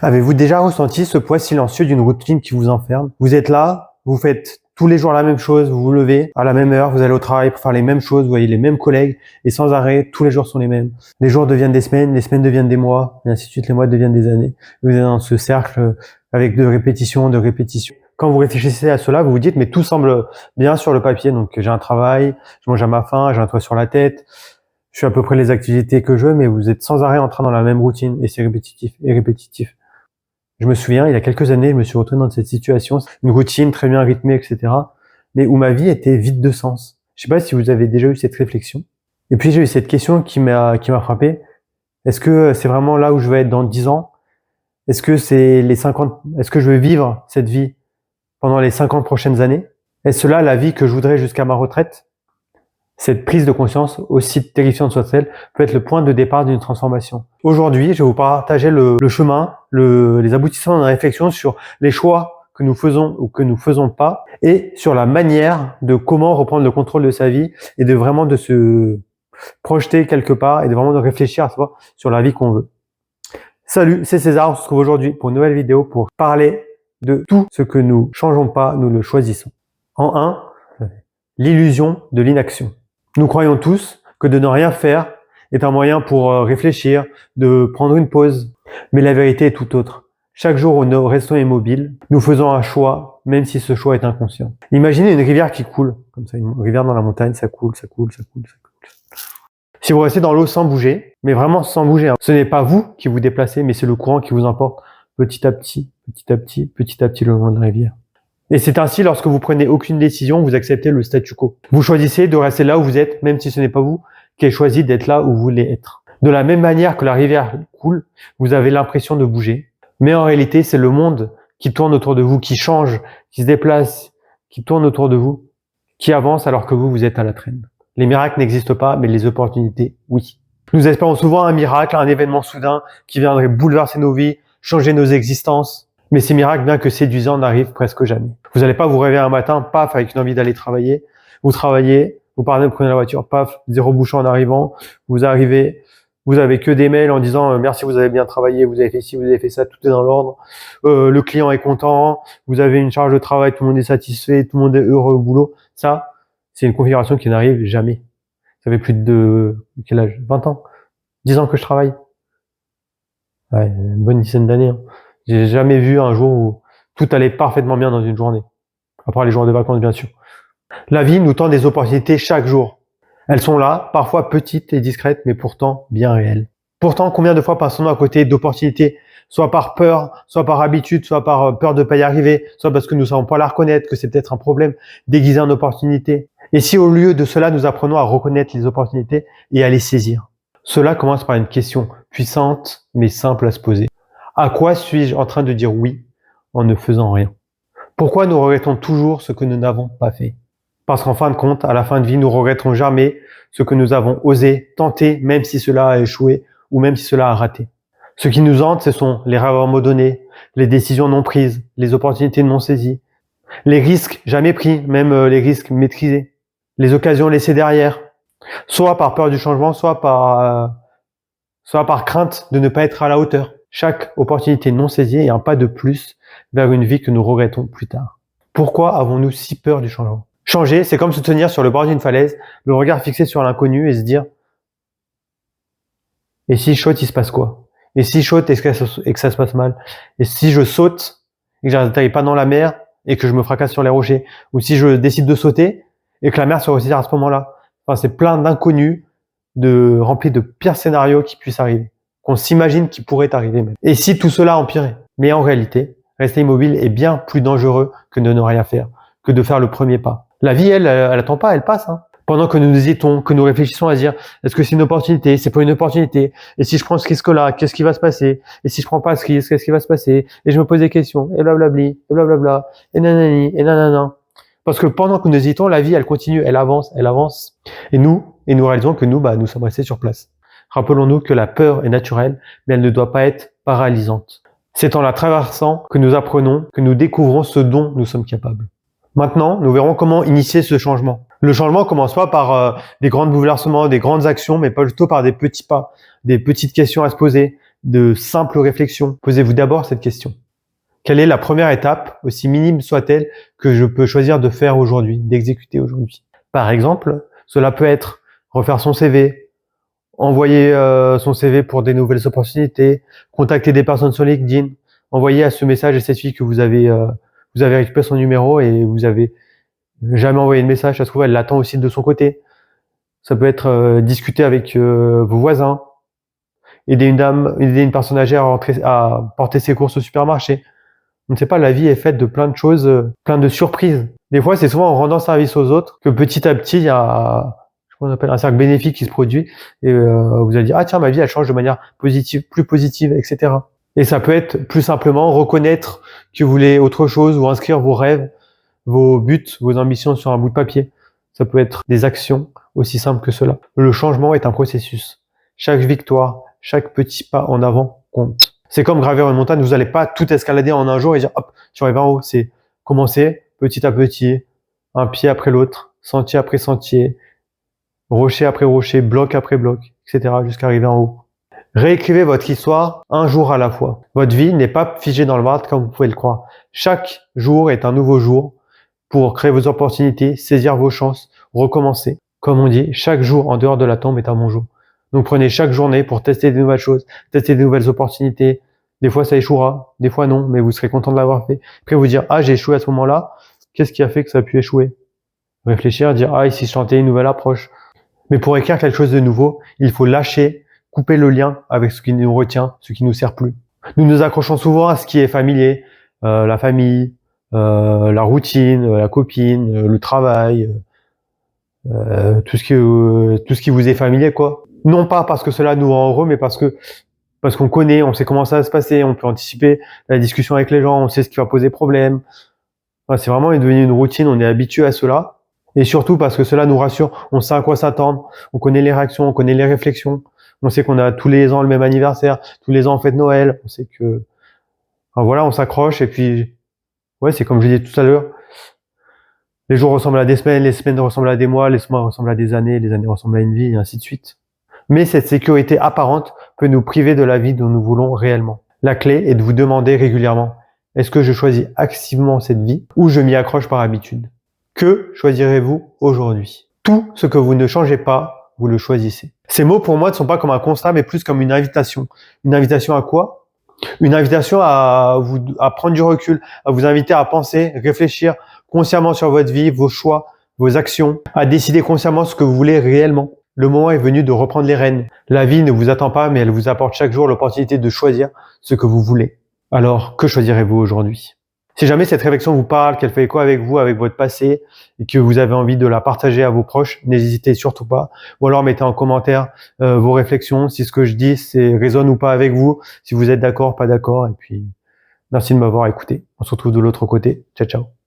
Avez-vous déjà ressenti ce poids silencieux d'une routine qui vous enferme? Vous êtes là, vous faites tous les jours la même chose, vous vous levez à la même heure, vous allez au travail pour faire les mêmes choses, vous voyez les mêmes collègues, et sans arrêt, tous les jours sont les mêmes. Les jours deviennent des semaines, les semaines deviennent des mois, et ainsi de suite, les mois deviennent des années. Vous êtes dans ce cercle avec de répétition, de répétition. Quand vous réfléchissez à cela, vous vous dites, mais tout semble bien sur le papier, donc j'ai un travail, je mange à ma faim, j'ai un toit sur la tête, je fais à peu près les activités que je veux, mais vous êtes sans arrêt en train dans la même routine, et c'est répétitif, et répétitif. Je me souviens, il y a quelques années, je me suis retrouvé dans cette situation, une routine très bien rythmée, etc., mais où ma vie était vide de sens. Je sais pas si vous avez déjà eu cette réflexion. Et puis j'ai eu cette question qui m'a frappé. Est-ce que c'est vraiment là où je vais être dans 10 ans? Est-ce que c'est est-ce que je vais vivre cette vie pendant les 50 prochaines années? Est-ce là la vie que je voudrais jusqu'à ma retraite? Cette prise de conscience, aussi terrifiante soit-elle, peut être le point de départ d'une transformation. Aujourd'hui, je vais vous partager le chemin, les aboutissements de réflexion sur les choix que nous faisons ou que nous faisons pas, et sur la manière de comment reprendre le contrôle de sa vie et de vraiment de se projeter quelque part et de vraiment de réfléchir à soi sur la vie qu'on veut. Salut, c'est César, on se retrouve aujourd'hui pour une nouvelle vidéo pour parler de tout ce que nous changeons pas, nous le choisissons. En 1, l'illusion de l'inaction. Nous croyons tous que de ne rien faire est un moyen pour réfléchir, de prendre une pause. Mais la vérité est tout autre. Chaque jour où nous restons immobiles, nous faisons un choix, même si ce choix est inconscient. Imaginez une rivière qui coule, comme ça, une rivière dans la montagne, ça coule, ça coule, ça coule, ça coule. Si vous restez dans l'eau sans bouger, mais vraiment sans bouger, ce n'est pas vous qui vous déplacez, mais c'est le courant qui vous emporte petit à petit, petit à petit, petit à petit le long de la rivière. Et c'est ainsi, lorsque vous prenez aucune décision, vous acceptez le statu quo. Vous choisissez de rester là où vous êtes, même si ce n'est pas vous qui avez choisi d'être là où vous voulez être. De la même manière que la rivière coule, vous avez l'impression de bouger. Mais en réalité, c'est le monde qui tourne autour de vous, qui change, qui se déplace, qui tourne autour de vous, qui avance alors que vous êtes à la traîne. Les miracles n'existent pas, mais les opportunités, oui. Nous espérons souvent un miracle, un événement soudain qui viendrait bouleverser nos vies, changer nos existences. Mais ces miracles, bien que séduisants, n'arrivent presque jamais. Vous n'allez pas vous réveiller un matin, paf, avec une envie d'aller travailler. Vous travaillez, vous partez, vous prenez la voiture, paf, 0 bouchon en arrivant. Vous arrivez, vous avez que des mails en disant merci, vous avez bien travaillé, vous avez fait ci, vous avez fait ça, tout est dans l'ordre. Le client est content, vous avez une charge de travail, tout le monde est satisfait, tout le monde est heureux au boulot. Ça, c'est une configuration qui n'arrive jamais. Ça fait plus de quel âge? 20 ans? 10 ans que je travaille. Ouais, une bonne dizaine d'années. Hein. J'ai jamais vu un jour où tout allait parfaitement bien dans une journée. À part les jours de vacances, bien sûr. La vie nous tend des opportunités chaque jour. Elles sont là, parfois petites et discrètes, mais pourtant bien réelles. Pourtant, combien de fois passons-nous à côté d'opportunités, soit par peur, soit par habitude, soit par peur de ne pas y arriver, soit parce que nous ne savons pas la reconnaître, que c'est peut-être un problème déguisé en opportunité. Et si au lieu de cela, nous apprenons à reconnaître les opportunités et à les saisir? Cela commence par une question puissante, mais simple à se poser. À quoi suis-je en train de dire oui en ne faisant rien? Pourquoi nous regrettons toujours ce que nous n'avons pas fait? Parce qu'en fin de compte, à la fin de vie, nous regretterons jamais ce que nous avons osé tenter, même si cela a échoué ou même si cela a raté. Ce qui nous hante, ce sont les rêves abandonnés, les décisions non prises, les opportunités non saisies, les risques jamais pris, même les risques maîtrisés, les occasions laissées derrière, soit par peur du changement, soit par crainte de ne pas être à la hauteur. Chaque opportunité non saisie est un pas de plus vers une vie que nous regrettons plus tard. Pourquoi avons-nous si peur du changement? Changer, c'est comme se tenir sur le bord d'une falaise, le regard fixé sur l'inconnu et se dire « Et si je saute, il se passe quoi? Et si je saute et que ça se passe mal? Et si je saute et que je n'atterris pas dans la mer et que je me fracasse sur les rochers? Ou si je décide de sauter et que la mer se retire à ce moment-là ?» Enfin, c'est plein d'inconnus remplis de pires scénarios qui puissent arriver, qu'on s'imagine qui pourraient arriver même. Et si tout cela empirait? Mais en réalité, rester immobile est bien plus dangereux que de ne rien faire, que de faire le premier pas. La vie, elle attend pas, elle passe. Hein. Pendant que nous hésitons, que nous réfléchissons à dire est-ce que c'est une opportunité, c'est pas une opportunité, et si je prends ce risque-là, qu'est-ce qui va se passer, et si je prends pas ce risque, qu'est-ce qui va se passer, et je me pose des questions, et blablabli, et blablabla, et nanani, et nanana. Parce que pendant que nous hésitons, la vie, elle continue, elle avance, et nous réalisons que nous sommes restés sur place. Rappelons-nous que la peur est naturelle, mais elle ne doit pas être paralysante. C'est en la traversant que nous apprenons, que nous découvrons ce dont nous sommes capables. Maintenant, nous verrons comment initier ce changement. Le changement commence pas par des grands bouleversements, des grandes actions, mais plutôt par des petits pas, des petites questions à se poser, de simples réflexions. Posez-vous d'abord cette question. Quelle est la première étape, aussi minime soit-elle, que je peux choisir de faire aujourd'hui, d'exécuter aujourd'hui? Par exemple, cela peut être refaire son CV, envoyer son CV pour des nouvelles opportunités, contacter des personnes sur LinkedIn, envoyer à ce message à cette fille que vous avez récupéré son numéro et vous avez jamais envoyé de message, ça se trouve elle l'attend aussi de son côté. Ça peut être discuter avec vos voisins, aider une personne âgée à porter ses courses au supermarché. On ne sait pas, la vie est faite de plein de choses, plein de surprises. Des fois, c'est souvent en rendant service aux autres que petit à petit, il y a ce qu'on appelle un cercle bénéfique qui se produit et vous allez dire ah tiens, ma vie elle change de manière positive, plus positive, etc. Et ça peut être plus simplement reconnaître que vous voulez autre chose ou inscrire vos rêves, vos buts, vos ambitions sur un bout de papier. Ça peut être des actions aussi simples que cela. Le changement est un processus. Chaque victoire, chaque petit pas en avant compte. C'est comme gravir une montagne, vous n'allez pas tout escalader en un jour et dire hop, je vais en haut. C'est commencer petit à petit, un pied après l'autre, sentier après sentier, rocher après rocher, bloc après bloc, etc. jusqu'à arriver en haut. Réécrivez votre histoire un jour à la fois. Votre vie n'est pas figée dans le marbre comme vous pouvez le croire. Chaque jour est un nouveau jour pour créer vos opportunités, saisir vos chances, recommencer. Comme on dit, chaque jour en dehors de la tombe est un bon jour. Donc prenez chaque journée pour tester des nouvelles choses, tester des nouvelles opportunités. Des fois ça échouera, des fois non, mais vous serez content de l'avoir fait. Après vous dire ah j'ai échoué à ce moment-là, qu'est-ce qui a fait que ça a pu échouer? Réfléchir, dire ah ici je tentais une nouvelle approche. Mais pour écrire quelque chose de nouveau, il faut lâcher, couper le lien avec ce qui nous retient, ce qui nous sert plus. Nous nous accrochons souvent à ce qui est familier, la famille, la routine, la copine, le travail, tout ce qui vous est familier quoi. Non pas parce que cela nous rend heureux, mais parce qu'on connaît, on sait comment ça va se passer, on peut anticiper la discussion avec les gens, on sait ce qui va poser problème. Enfin, c'est vraiment devenu une routine, on est habitué à cela. Et surtout parce que cela nous rassure, on sait à quoi s'attendre, on connaît les réactions, on connaît les réflexions, on sait qu'on a tous les ans le même anniversaire, tous les ans on fête Noël, on sait que, enfin voilà, on s'accroche et puis, ouais, c'est comme je disais tout à l'heure, les jours ressemblent à des semaines, les semaines ressemblent à des mois, les mois ressemblent à des années, les années ressemblent à une vie et ainsi de suite. Mais cette sécurité apparente peut nous priver de la vie dont nous voulons réellement. La clé est de vous demander régulièrement, est-ce que je choisis activement cette vie ou je m'y accroche par habitude? Que choisirez-vous aujourd'hui? Tout ce que vous ne changez pas, vous le choisissez. Ces mots pour moi ne sont pas comme un constat, mais plus comme une invitation. Une invitation à quoi? Une invitation à prendre du recul, à vous inviter à penser, réfléchir consciemment sur votre vie, vos choix, vos actions, à décider consciemment ce que vous voulez réellement. Le moment est venu de reprendre les rênes. La vie ne vous attend pas, mais elle vous apporte chaque jour l'opportunité de choisir ce que vous voulez. Alors, que choisirez-vous aujourd'hui? Si jamais cette réflexion vous parle, qu'elle fait écho avec vous, avec votre passé, et que vous avez envie de la partager à vos proches, n'hésitez surtout pas. Ou alors mettez en commentaire vos réflexions, si ce que je dis résonne ou pas avec vous, si vous êtes d'accord, pas d'accord. Et puis, merci de m'avoir écouté. On se retrouve de l'autre côté. Ciao, ciao.